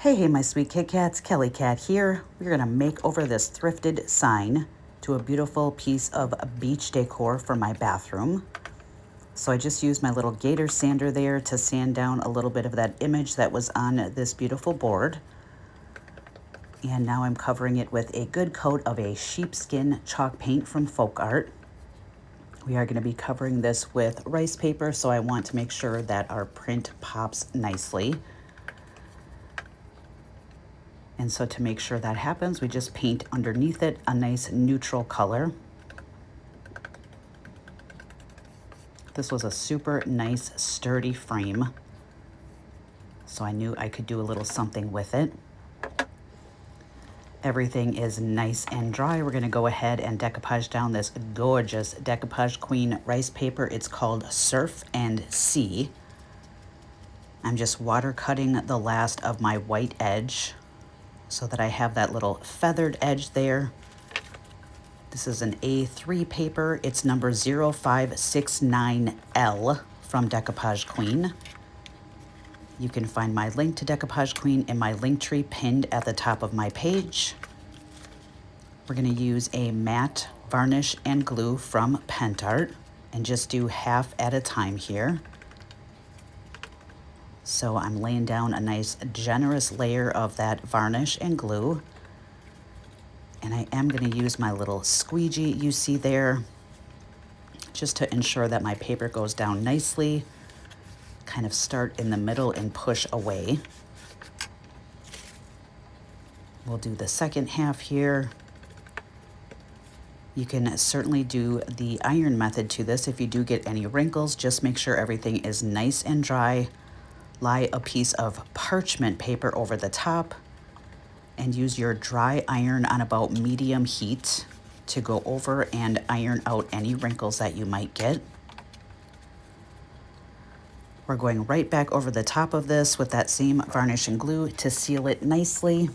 Hey, my sweet Kit Kats, Keli-Kat here. We're gonna make over this thrifted sign to a beautiful piece of beach decor for my bathroom. So I just used my little gator sander there to sand down a little bit of that image that was on this beautiful board. And now I'm covering it with a good coat of a sheepskin chalk paint from Folk Art. We are gonna be covering this with rice paper, so I want to make sure that our print pops nicely. And so to make sure that happens, we just paint underneath it a nice neutral color. This was a super nice sturdy frame, so I knew I could do a little something with it. Everything is nice and dry. We're gonna go ahead and decoupage down this gorgeous Decoupage Queen rice paper. It's called Surf and Sea. I'm just water cutting the last of my white edge so that I have that little feathered edge there. This is an A3 paper. It's number 0569L from Decoupage Queen. You can find my link to Decoupage Queen in my link tree pinned at the top of my page. We're gonna use a matte varnish and glue from Art and just do half at a time here. So I'm laying down a nice generous layer of that varnish and glue. And I am going to use my little squeegee you see there just to ensure that my paper goes down nicely. Kind of start in the middle and push away. We'll do the second half here. You can certainly do the iron method to this. If you do get any wrinkles, just make sure everything is nice and dry. Lie a piece of parchment paper over the top and use your dry iron on about medium heat to go over and iron out any wrinkles that you might get. We're going right back over the top of this with that same varnish and glue to seal it nicely.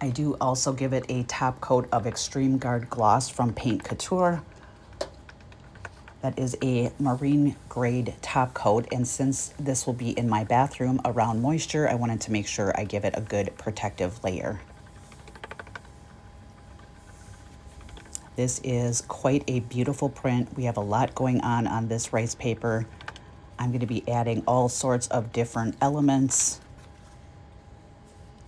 I do also give it a top coat of Extreme Guard Gloss from Paint Couture. That is a marine grade top coat, and since this will be in my bathroom around moisture, I wanted to make sure I give it a good protective layer. This is quite a beautiful print. We have a lot going on this rice paper. I'm going to be adding all sorts of different elements,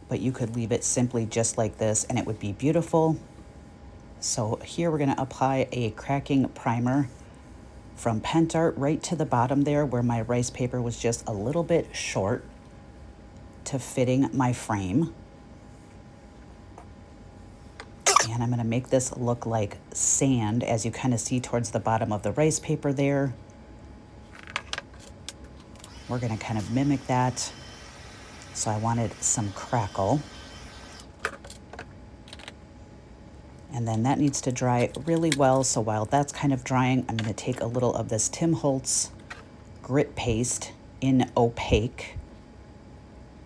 but you could leave it simply just like this and it would be beautiful. So here we're going to apply a cracking primer from Art right to the bottom there where my rice paper was just a little bit short to fitting my frame. And I'm going to make this look like sand, as you kind of see towards the bottom of the rice paper there. We're going to kind of mimic that. So I wanted some crackle. And then that needs to dry really well. So while that's kind of drying, I'm going to take a little of this Tim Holtz grit paste in opaque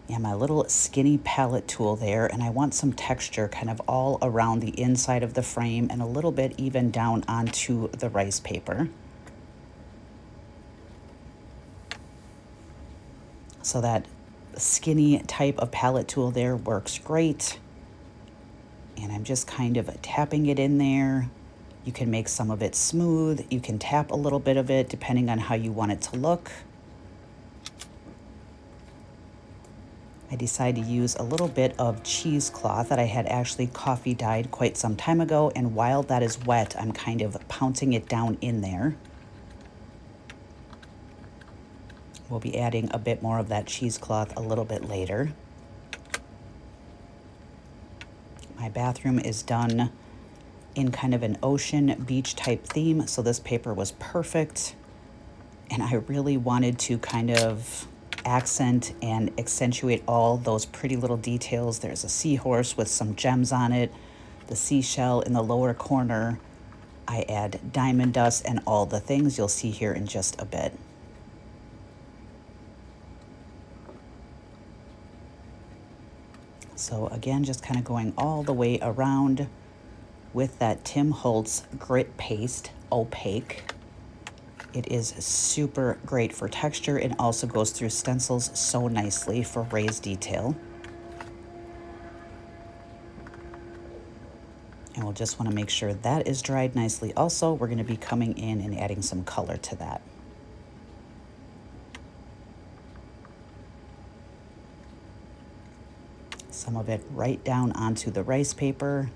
and my little skinny palette tool there. And I want some texture kind of all around the inside of the frame and a little bit even down onto the rice paper. So that skinny type of palette tool there works great. And I'm just kind of tapping it in there. You can make some of it smooth. You can tap a little bit of it depending on how you want it to look. I decided to use a little bit of cheesecloth that I had actually coffee dyed quite some time ago. And while that is wet, I'm kind of pouncing it down in there. We'll be adding a bit more of that cheesecloth a little bit later. My bathroom is done in kind of an ocean beach type theme, so this paper was perfect. And I really wanted to kind of accent and accentuate all those pretty little details. There's a seahorse with some gems on it, the seashell in the lower corner. I add diamond dust and all the things you'll see here in just a bit. So again, just kind of going all the way around with that Tim Holtz grit paste, opaque. It is super great for texture and also goes through stencils so nicely for raised detail. And we'll just want to make sure that is dried nicely. Also, we're going to be coming in and adding some color to that. Some of it right down onto the rice paper.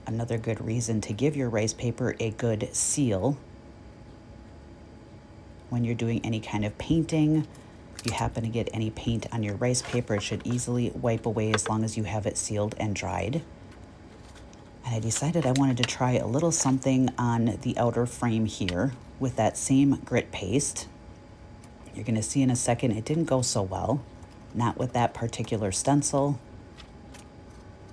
Another good reason to give your rice paper a good seal. When you're doing any kind of painting, if you happen to get any paint on your rice paper, it should easily wipe away as long as you have it sealed and dried. And I decided I wanted to try a little something on the outer frame here with that same grit paste. You're going to see in a second it didn't go so well, not with that particular stencil.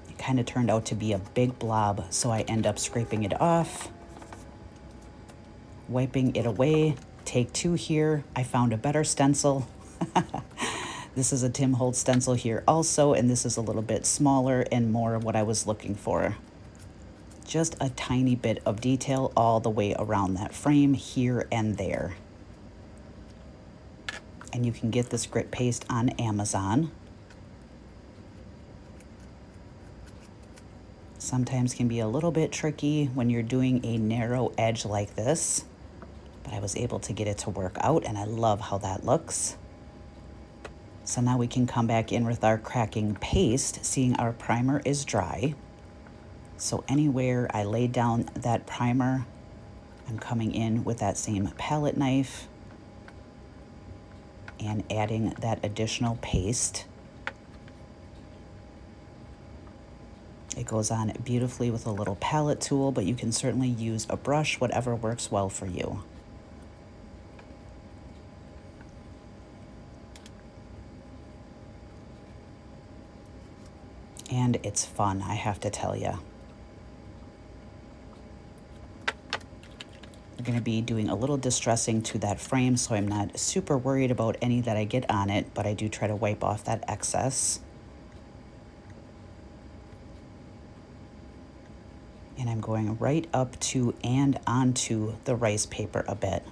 It kind of turned out to be a big blob, so I end up scraping it off, wiping it away. Take two here. I found a better stencil. This is a Tim Holtz stencil here also, and this is a little bit smaller and more what I was looking for. Just a tiny bit of detail all the way around that frame here and there. And you can get this grit paste on Amazon. Sometimes can be a little bit tricky when you're doing a narrow edge like this, but I was able to get it to work out, and I love how that looks. So now we can come back in with our cracking paste, seeing our primer is dry. So anywhere I laid down that primer, I'm coming in with that same palette knife and adding that additional paste. It goes on beautifully with a little palette tool, but you can certainly use a brush, whatever works well for you. And it's fun, I have to tell you. I'm going to be doing a little distressing to that frame, so I'm not super worried about any that I get on it, but I do try to wipe off that excess. And I'm going right up to and onto the rice paper a bit.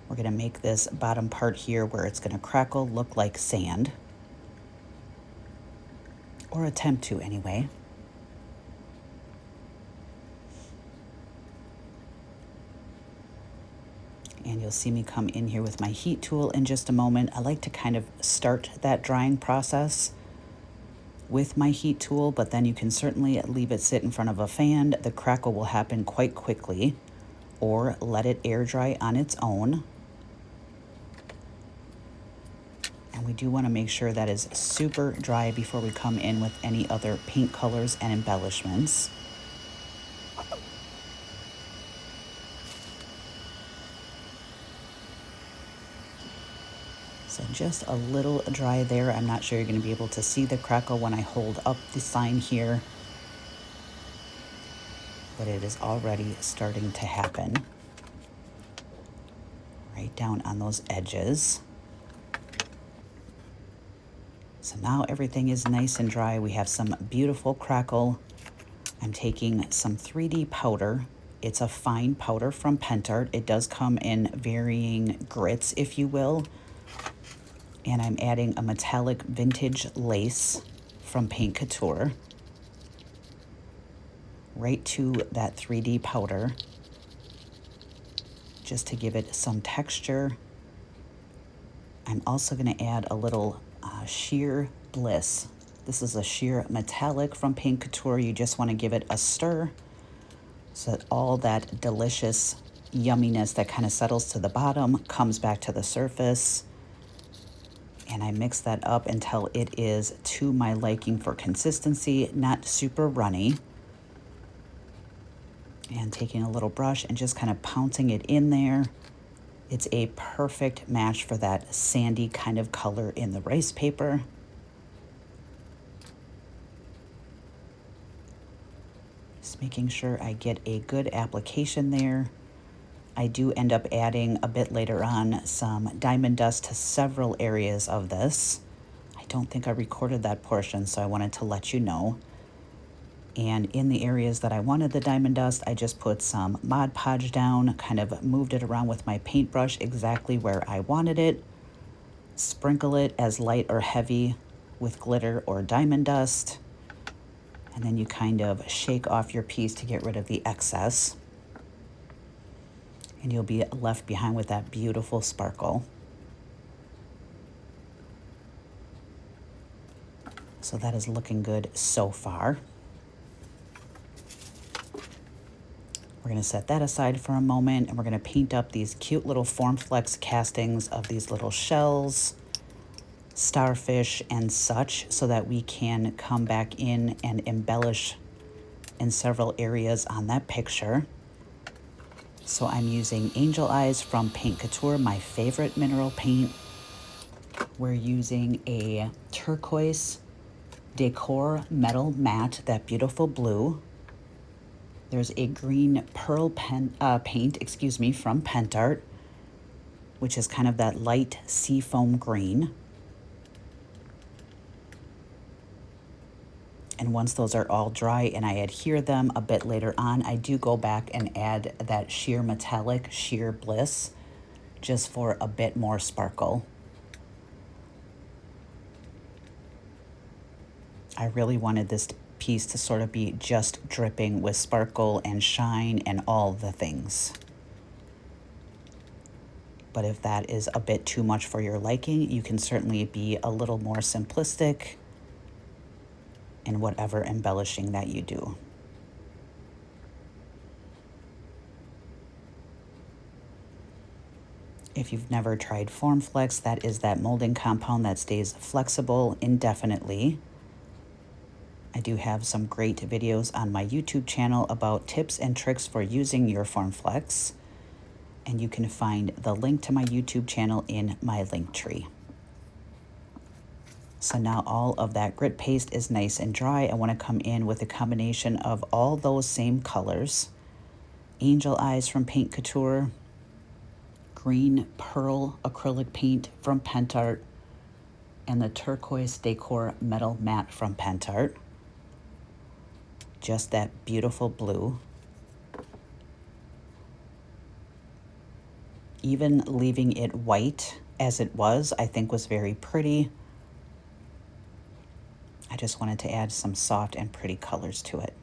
We're going to make this bottom part here where it's going to crackle look like sand. Or attempt to anyway. And you'll see me come in here with my heat tool in just a moment. I like to kind of start that drying process with my heat tool, but then you can certainly leave it sit in front of a fan. The crackle will happen quite quickly, or let it air dry on its own. And we do want to make sure that is super dry before we come in with any other paint colors and embellishments. So just a little dry there. I'm not sure you're going to be able to see the crackle when I hold up the sign here, but it is already starting to happen right down on those edges. So now everything is nice and dry. We have some beautiful crackle. I'm taking some 3D powder. It's a fine powder from Pentart. It does come in varying grits, if you will. And I'm adding a metallic vintage lace from Paint Couture right to that 3D powder, just to give it some texture. I'm also going to add a little sheer bliss. This is a sheer metallic from Paint Couture. You just want to give it a stir so that all that delicious yumminess that kind of settles to the bottom comes back to the surface. And I mix that up until it is to my liking for consistency, not super runny. And taking a little brush and just kind of pouncing it in there. It's a perfect match for that sandy kind of color in the rice paper. Just making sure I get a good application there. I do end up adding a bit later on some diamond dust to several areas of this. I don't think I recorded that portion, so I wanted to let you know. And in the areas that I wanted the diamond dust, I just put some Mod Podge down, kind of moved it around with my paintbrush exactly where I wanted it. Sprinkle it as light or heavy with glitter or diamond dust. And then you kind of shake off your piece to get rid of the excess. And you'll be left behind with that beautiful sparkle. So that is looking good so far. We're going to set that aside for a moment, and we're going to paint up these cute little Formflex castings of these little shells, starfish, and such, so that we can come back in and embellish in several areas on that picture. So I'm using Angel Eyes from Paint Couture, my favorite mineral paint. We're using a turquoise Decor metal matte, that beautiful blue. There's a green pearl paint, from Pentart, which is kind of that light seafoam green. And once those are all dry and I adhere them a bit later on, I do go back and add that sheer metallic, sheer bliss, just for a bit more sparkle. I really wanted this piece to sort of be just dripping with sparkle and shine and all the things. But if that is a bit too much for your liking, you can certainly be a little more simplistic in whatever embellishing that you do. If you've never tried Formflex, that is that molding compound that stays flexible indefinitely. I do have some great videos on my YouTube channel about tips and tricks for using your Formflex, and you can find the link to my YouTube channel in my link tree. So now all of that grit paste is nice and dry. I want to come in with a combination of all those same colors. Angel Eyes from Paint Couture, green pearl acrylic paint from Pentart, and the turquoise Decor metal matte from Pentart. Just that beautiful blue. Even leaving it white as it was, I think was very pretty. I just wanted to add some soft and pretty colors to it.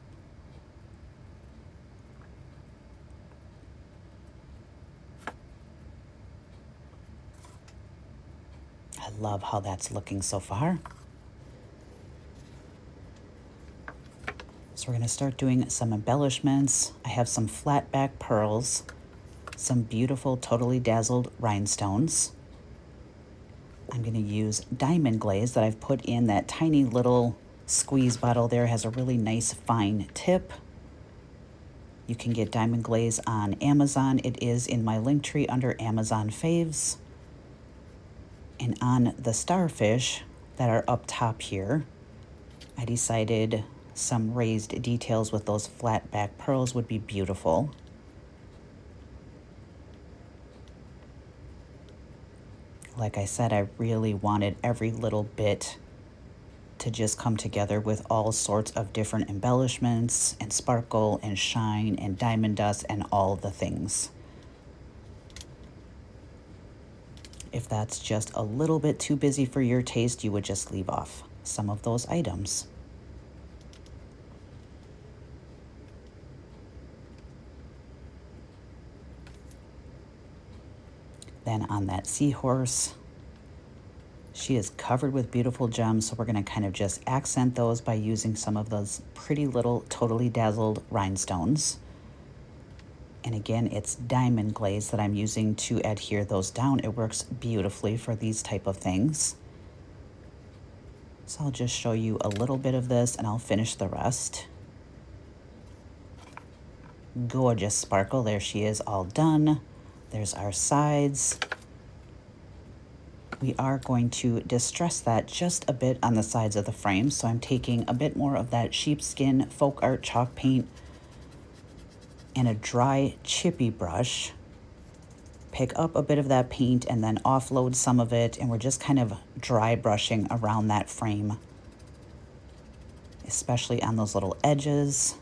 I love how that's looking so far. So we're going to start doing some embellishments. I have some flat back pearls, some beautiful Totally Dazzled rhinestones. I'm going to use diamond glaze that I've put in that tiny little squeeze bottle there. It has a really nice fine tip. You can get diamond glaze on Amazon. It is in my link tree under Amazon faves. And on the starfish that are up top here, I decided some raised details with those flat back pearls would be beautiful. Like I said, I really wanted every little bit to just come together with all sorts of different embellishments and sparkle and shine and diamond dust and all the things. If that's just a little bit too busy for your taste, you would just leave off some of those items. Then on that seahorse, she is covered with beautiful gems, so we're going to kind of just accent those by using some of those pretty little Totally Dazzled rhinestones. And again, it's diamond glaze that I'm using to adhere those down. It works beautifully for these type of things. So I'll just show you a little bit of this and I'll finish the rest. Gorgeous sparkle. There she is, all done. There's our sides. We are going to distress that just a bit on the sides of the frame. So I'm taking a bit more of that sheepskin folk art chalk paint and a dry chippy brush. Pick up a bit of that paint and then offload some of it, and we're just kind of dry brushing around that frame especially on those little edges.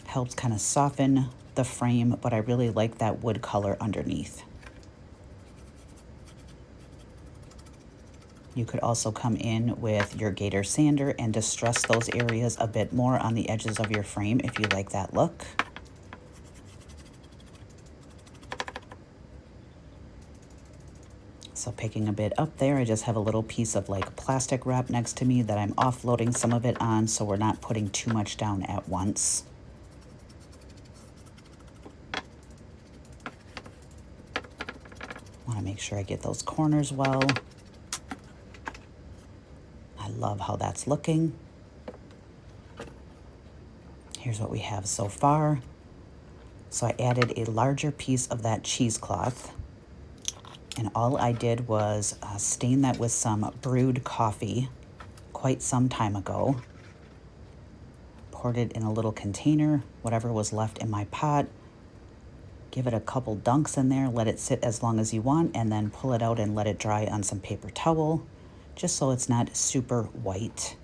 Helps kind of soften the frame, but I really like that wood color underneath. You could also come in with your Gator sander and distress those areas a bit more on the edges of your frame if you like that look. So picking a bit up there, I just have a little piece of like plastic wrap next to me that I'm offloading some of it on, so we're not putting too much down at once. Want to make sure I get those corners well. I love how that's looking. Here's what we have so far. So I added a larger piece of that cheesecloth, and all I did was stain that with some brewed coffee quite some time ago. Poured it in a little container, whatever was left in my pot. Give it a couple dunks in there, let it sit as long as you want, and then pull it out and let it dry on some paper towel, just so it's not super white.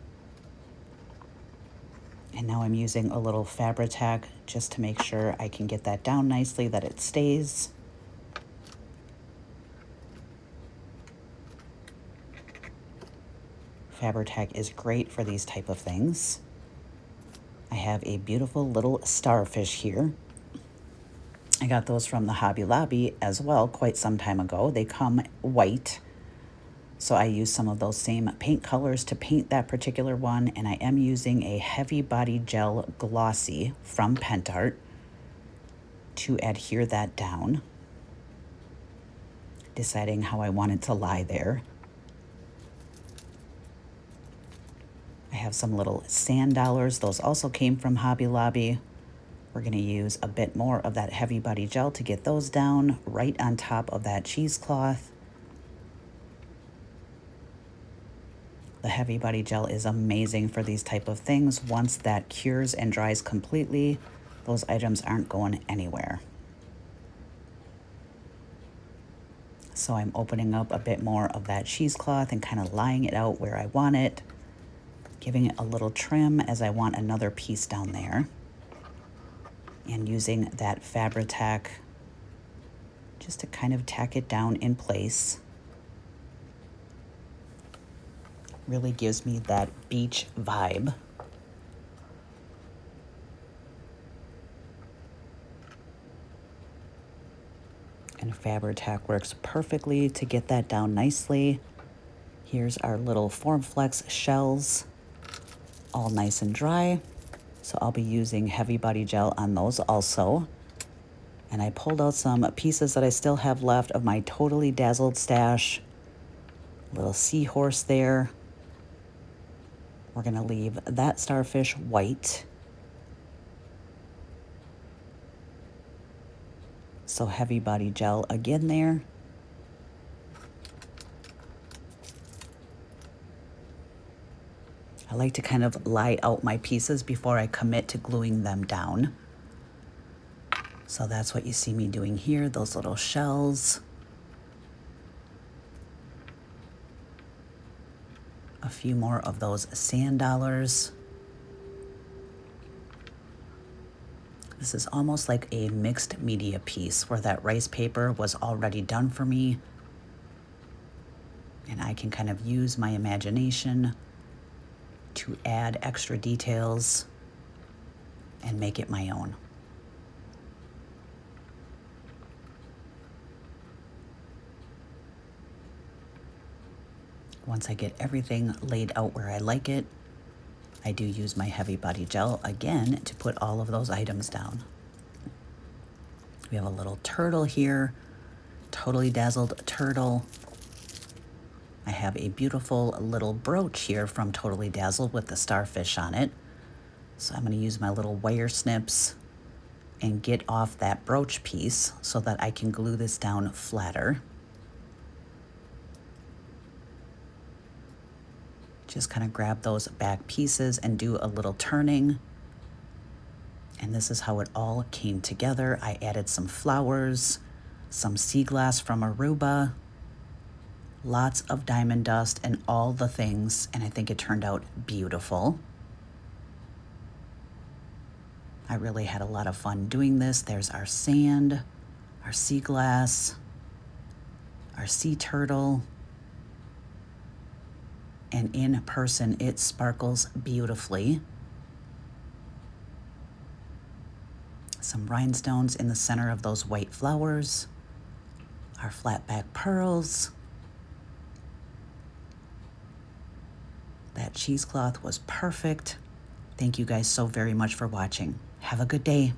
And now I'm using a little Fabri-Tac just to make sure I can get that down nicely, that it stays. Fabri-Tac is great for these type of things. I have a beautiful little starfish here. I got those from the Hobby Lobby as well quite some time ago. They come white. So I use some of those same paint colors to paint that particular one, and I am using a heavy body gel glossy from Pentart to adhere that down. Deciding how I want it to lie there. I have some little sand dollars. Those also came from Hobby Lobby. We're going to use a bit more of that heavy body gel to get those down right on top of that cheesecloth. The heavy body gel is amazing for these type of things. Once that cures and dries completely, those items aren't going anywhere. So I'm opening up a bit more of that cheesecloth and kind of laying it out where I want it, giving it a little trim as I want another piece down there, and using that Fabri-Tac just to kind of tack it down in place. Really gives me that beach vibe. And Fabri-Tac works perfectly to get that down nicely. Here's our little Formflex shells, all nice and dry. So I'll be using heavy body gel on those also. And I pulled out some pieces that I still have left of my Totally Dazzled stash. Little seahorse there. We're going to leave that starfish white. So heavy body gel again there. I like to kind of lie out my pieces before I commit to gluing them down. So that's what you see me doing here, those little shells. A few more of those sand dollars. This is almost like a mixed media piece where that rice paper was already done for me. And I can kind of use my imagination to add extra details and make it my own. Once I get everything laid out where I like it, I do use my heavy body gel again to put all of those items down. We have a little turtle here, Totally Dazzled turtle. I have a beautiful little brooch here from Totally Dazzled with the starfish on it. So I'm going to use my little wire snips and get off that brooch piece so that I can glue this down flatter. Just kind of grab those back pieces and do a little turning. And this is how it all came together. I added some flowers, some sea glass from Aruba, lots of diamond dust and all the things, and I think it turned out beautiful. I really had a lot of fun doing this. There's our sand, our sea glass, our sea turtle, and in person it sparkles beautifully. Some rhinestones in the center of those white flowers, our flat back pearls. That cheesecloth was perfect. Thank you guys so very much for watching. Have a good day.